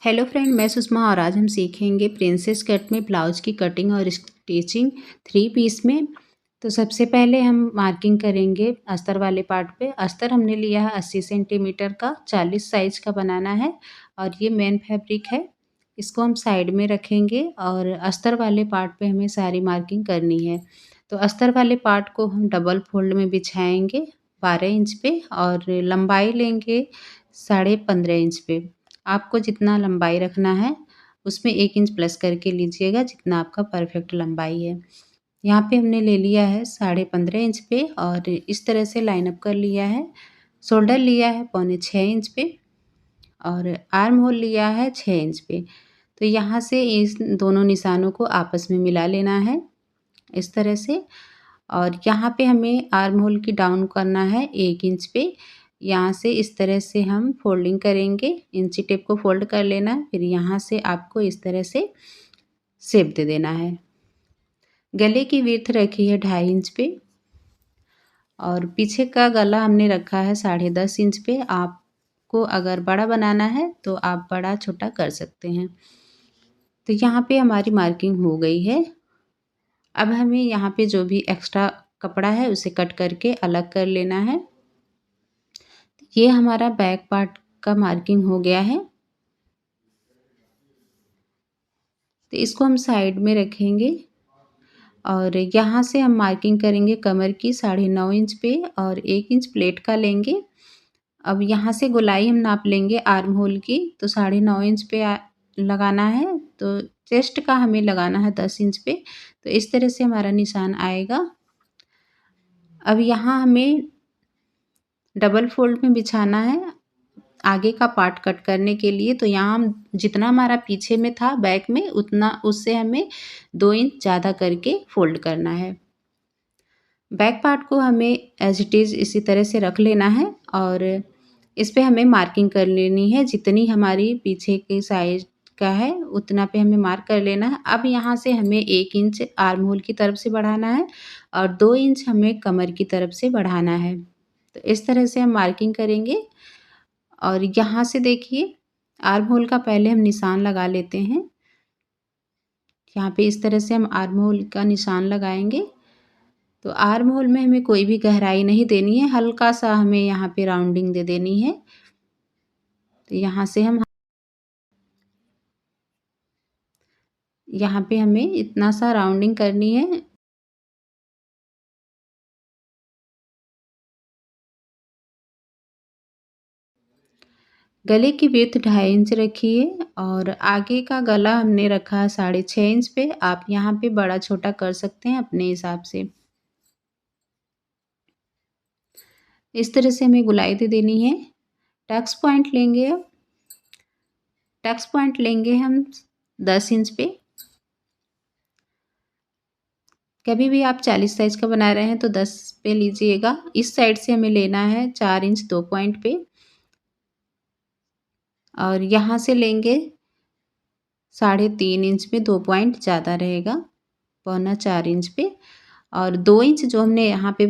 Hello friend, मैं सुषमा और आज हम सीखेंगे प्रिंसेस कट में ब्लाउज की कटिंग और स्टिचिंग 3 पीस में। तो सबसे पहले हम मार्किंग करेंगे अस्तर वाले पार्ट पे। अस्तर हमने लिया है 80 सेंटीमीटर का, 40 साइज का बनाना है और ये मेन फैब्रिक है। इसको हम साइड में रखेंगे और अस्तर वाले पार्ट पे हमें सारी मार्किंग करनी है। तो अस्तर वाले पार्ट को हम डबल फोल्ड में बिछाएंगे 12 इंच पे और लंबाई लेंगे 15.5 इंच पे। आपको जितना लंबाई रखना है उसमें 1 इंच प्लस करके लीजिएगा जितना आपका परफेक्ट लंबाई है। यहाँ पे हमने ले लिया है 15.5 इंच पे और इस तरह से लाइन अप कर लिया है। शोल्डर लिया है 6.25 इंच पे और आर्म होल लिया है 6 इंच पे। तो यहाँ से इस दोनों निशानों को आपस में मिला लेना है इस तरह से। और यहाँ पे हमें आर्म होल की डाउन करना है 1 इंच पे। यहाँ से इस तरह से हम फोल्डिंग करेंगे, इंची टेप को फोल्ड कर लेना है, फिर यहाँ से आपको इस तरह से शेप दे देना है। गले की विड्थ रखी है 2.5 इंच पे और पीछे का गला हमने रखा है 10.5 इंच पे। आपको अगर बड़ा बनाना है तो आप बड़ा छोटा कर सकते हैं। तो यहाँ पे हमारी मार्किंग हो गई है। अब हमें यहाँ पे जो भी एक्स्ट्रा कपड़ा है उसे कट करके अलग कर लेना है। ये हमारा बैक पार्ट का मार्किंग हो गया है। तो इसको हम साइड में रखेंगे और यहाँ से हम मार्किंग करेंगे कमर की 9.5 इंच पे और 1 इंच प्लेट का लेंगे। अब यहाँ से गोलाई हम नाप लेंगे आर्म होल की, तो 9.5 इंच पे लगाना है। तो चेस्ट का हमें लगाना है 10 इंच पे। तो इस तरह से हमारा निशान आएगा। अब यहाँ हमें डबल फोल्ड में बिछाना है आगे का पार्ट कट करने के लिए। तो यहाँ हम जितना हमारा पीछे में था बैक में उतना उससे हमें 2 इंच ज़्यादा करके फोल्ड करना है। बैक पार्ट को हमें एज इट इज़ इसी तरह से रख लेना है और इस पे हमें मार्किंग कर लेनी है। जितनी हमारी पीछे की साइज का है उतना पे हमें मार्क कर लेना है। अब यहाँ से हमें 1 इंच आर्म होल की तरफ से बढ़ाना है और 2 इंच हमें कमर की तरफ से बढ़ाना है। तो इस तरह से हम मार्किंग करेंगे और यहाँ से देखिए आर्म होल का पहले हम निशान लगा लेते हैं। यहाँ पे इस तरह से हम आर्म होल का निशान लगाएंगे। तो आर्म होल में हमें कोई भी गहराई नहीं देनी है, हल्का सा हमें यहाँ पे राउंडिंग दे देनी है। तो यहाँ पे हमें इतना सा राउंडिंग करनी है। गले की विड्थ 2.5 इंच रखी है और आगे का गला हमने रखा है 6.5 इंच पे। आप यहाँ पे बड़ा छोटा कर सकते हैं अपने हिसाब से। इस तरह से हमें गोलाई दे देनी है। टक्स पॉइंट लेंगे। अब टक्स पॉइंट लेंगे हम 10 इंच पे। कभी भी आप 40 साइज का बना रहे हैं तो 10 पे लीजिएगा। इस साइड से हमें लेना है 4 इंच 2 पॉइंट पे और यहाँ से लेंगे 3.5 इंच पे 2 पॉइंट ज़्यादा रहेगा, 4.25 इंच पे। और 2 इंच जो हमने यहाँ पे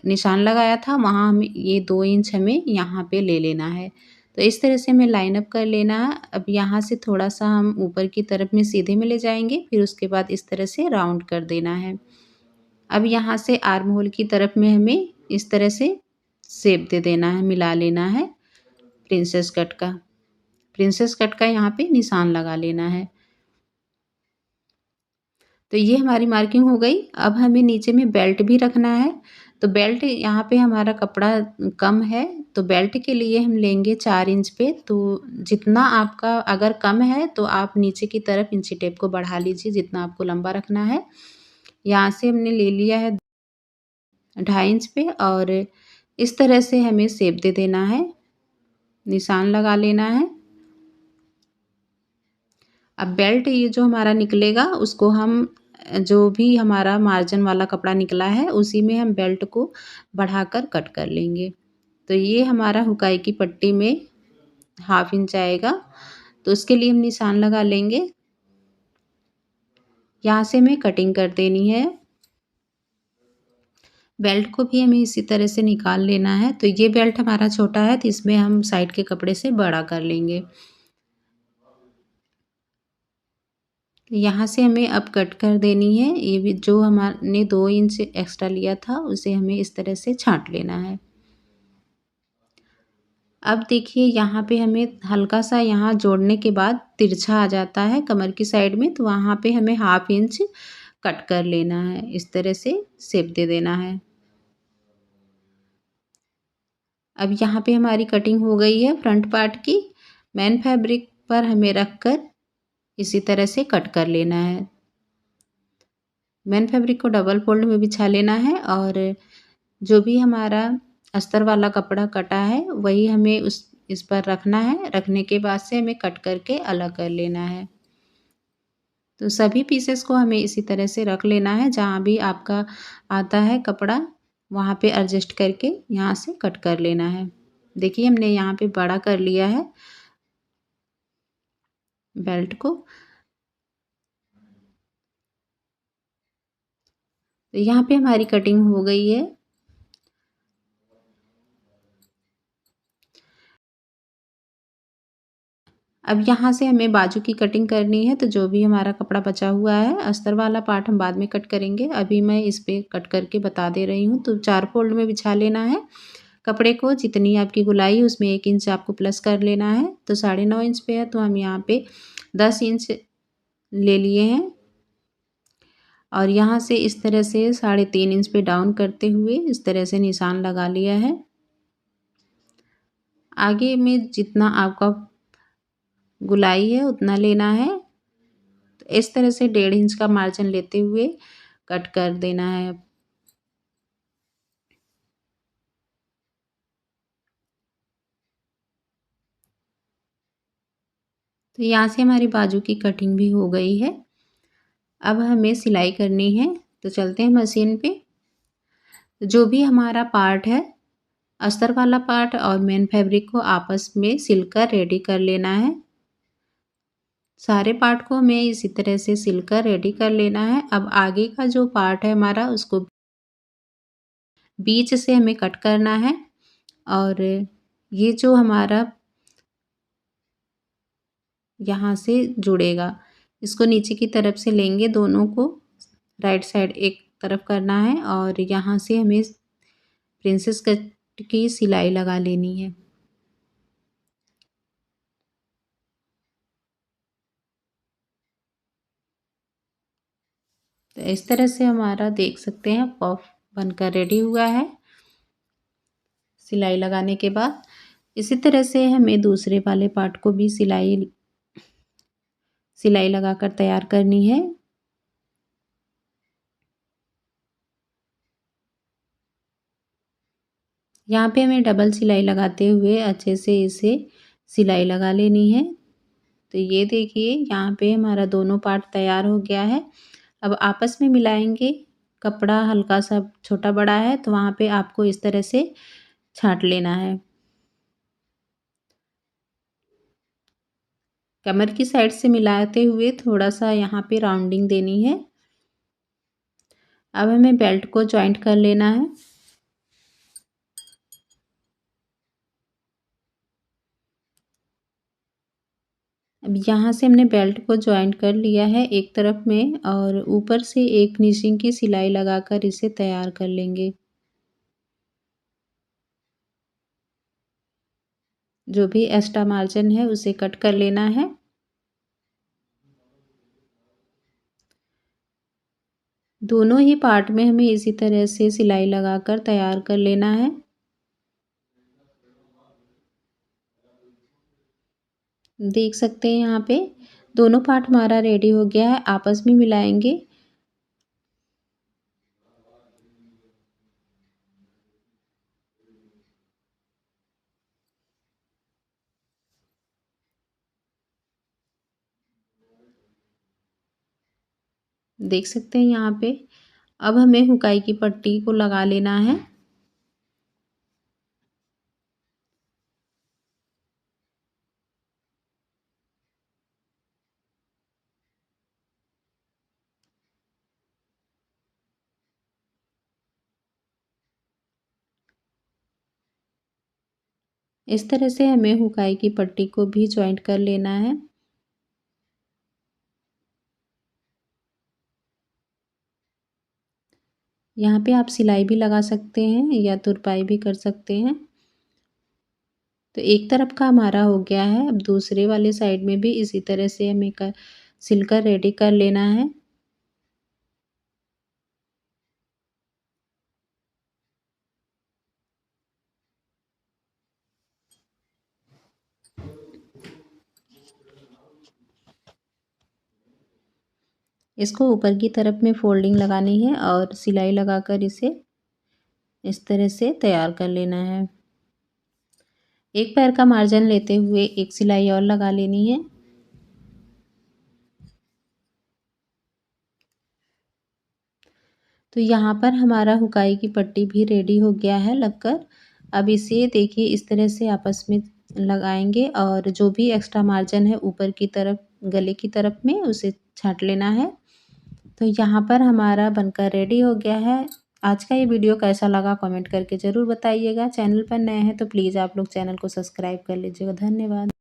निशान लगाया था वहाँ हमें ये 2 इंच हमें यहाँ पे ले लेना है। तो इस तरह से हमें लाइन अप कर लेना है। अब यहाँ से थोड़ा सा हम ऊपर की तरफ में सीधे में ले जाएंगे, फिर उसके बाद इस तरह से राउंड कर देना है। अब यहाँ से आर्म होल की तरफ में हमें इस तरह से शेप दे देना है, मिला लेना है प्रिंसेस कट का। प्रिंसेस कट का यहाँ पे निशान लगा लेना है। तो ये हमारी मार्किंग हो गई। अब हमें नीचे में बेल्ट भी रखना है। तो बेल्ट यहाँ पे हमारा कपड़ा कम है तो बेल्ट के लिए हम लेंगे 4 इंच पे। तो जितना आपका अगर कम है तो आप नीचे की तरफ इंची टेप को बढ़ा लीजिए जितना आपको लंबा रखना है। यहाँ से हमने ले लिया है 2.5 इंच पे और इस तरह से हमें शेप दे देना है, निशान लगा लेना है। अब बेल्ट ये जो हमारा निकलेगा उसको हम जो भी हमारा मार्जिन वाला कपड़ा निकला है उसी में हम बेल्ट को बढ़ाकर कट कर लेंगे। तो ये हमारा हुकाई की पट्टी में 1/2 इंच आएगा। तो उसके लिए हम निशान लगा लेंगे। यहाँ से हमें कटिंग कर देनी है। बेल्ट को भी हमें इसी तरह से निकाल लेना है। तो ये बेल्ट हमारा छोटा है तो इसमें हम साइड के कपड़े से बड़ा कर लेंगे। यहाँ से हमें अब कट कर देनी है। ये भी जो हमने 2 इंच एक्स्ट्रा लिया था उसे हमें इस तरह से छाँट लेना है। अब देखिए यहाँ पे हमें हल्का-सा यहाँ जोड़ने के बाद तिरछा आ जाता है कमर की साइड में, तो वहाँ पे हमें 1/2 इंच कट कर लेना है। इस तरह से शेप दे देना है। अब यहाँ पे हमारी कटिंग हो गई है फ्रंट पार्ट की। मेन फैब्रिक पर हमें रख कर इसी तरह से कट कर लेना है। मेन फैब्रिक को डबल फ़ोल्ड में बिछा लेना है और जो भी हमारा अस्तर वाला कपड़ा कटा है वही हमें इस पर रखना है। रखने के बाद से हमें कट करके अलग कर लेना है। तो सभी पीसेस को हमें इसी तरह से रख लेना है। जहाँ भी आपका आता है कपड़ा वहाँ पे एडजस्ट करके यहाँ से कट कर लेना है। देखिए हमने यहाँ पे बड़ा कर लिया है बेल्ट को। तो यहाँ पे हमारी कटिंग हो गई है। अब यहाँ से हमें बाजू की कटिंग करनी है, तो जो भी हमारा कपड़ा बचा हुआ है, अस्तर वाला पार्ट हम बाद में कट करेंगे। अभी मैं इस पे कट करके बता दे रही हूँ। तो 4 फ़ोल्ड में बिछा लेना है कपड़े को। जितनी आपकी गोलाई है उसमें 1 इंच आपको प्लस कर लेना है। तो 9.5 इंच पे है तो हम यहाँ पे 10 इंच ले लिए हैं और यहाँ से इस तरह से 3.5 इंच पे डाउन करते हुए इस तरह से निशान लगा लिया है। आगे में जितना आपका गोलाई है उतना लेना है। तो इस तरह से 1.5 इंच का मार्जिन लेते हुए कट कर देना है। तो यहाँ से हमारी बाजू की कटिंग भी हो गई है। अब हमें सिलाई करनी है, तो चलते हैं मशीन पे। जो भी हमारा पार्ट है, अस्तर वाला पार्ट और मेन फैब्रिक को आपस में सिलकर रेडी कर लेना है। सारे पार्ट को हमें इसी तरह से सिलकर रेडी कर लेना है। अब आगे का जो पार्ट है हमारा उसको बीच से हमें कट करना है और ये जो हमारा यहाँ से जुड़ेगा, इसको नीचे की तरफ से लेंगे, दोनों को राइट साइड एक तरफ करना है और यहाँ से हमें प्रिंसेस कट की सिलाई लगा लेनी है। तो इस तरह से हमारा देख सकते हैं पफ बनकर रेडी हुआ है सिलाई लगाने के बाद। इसी तरह से हमें दूसरे वाले पार्ट को भी सिलाई लगाकर तैयार करनी है। यहाँ पे हमें डबल सिलाई लगाते हुए अच्छे से इसे सिलाई लगा लेनी है। तो ये देखिए यहाँ पे हमारा दोनों पार्ट तैयार हो गया है। अब आपस में मिलाएंगे। कपड़ा हल्का सा छोटा बड़ा है तो वहाँ पे आपको इस तरह से छाँट लेना है। कमर की साइड से मिलाते हुए थोड़ा सा यहाँ पे राउंडिंग देनी है। अब हमें बेल्ट को जॉइंट कर लेना है। अब यहाँ से हमने बेल्ट को जॉइंट कर लिया है एक तरफ में और ऊपर से एक फिनिशिंग की सिलाई लगाकर इसे तैयार कर लेंगे। जो भी एक्स्ट्रा मार्जिन है उसे कट कर लेना है। दोनों ही पार्ट में हमें इसी तरह से सिलाई लगाकर तैयार कर लेना है। देख सकते हैं यहाँ पे दोनों पार्ट हमारा रेडी हो गया है। आपस में मिलाएंगे। देख सकते हैं यहाँ पे अब हमें हुकाई की पट्टी को लगा लेना है। इस तरह से हमें हुकाई की पट्टी को भी जॉइंट कर लेना है। यहाँ पे आप सिलाई भी लगा सकते हैं या तुरपाई भी कर सकते हैं। तो एक तरफ का हमारा हो गया है, अब दूसरे वाले साइड में भी इसी तरह से हमें सिलकर रेडी कर लेना है। इसको ऊपर की तरफ में फोल्डिंग लगानी है और सिलाई लगाकर इसे इस तरह से तैयार कर लेना है। एक पैर का मार्जिन लेते हुए एक सिलाई और लगा लेनी है। तो यहाँ पर हमारा हुकाई की पट्टी भी रेडी हो गया है लगकर। अब इसे देखिए इस तरह से आपस में लगाएंगे और जो भी एक्स्ट्रा मार्जिन है ऊपर की तरफ गले की तरफ में उसे छाँट लेना है। तो यहाँ पर हमारा बनकर रेडी हो गया है। आज का ये वीडियो कैसा लगा कमेंट करके ज़रूर बताइएगा। चैनल पर नए हैं तो प्लीज़ आप लोग चैनल को सब्सक्राइब कर लीजिएगा। धन्यवाद।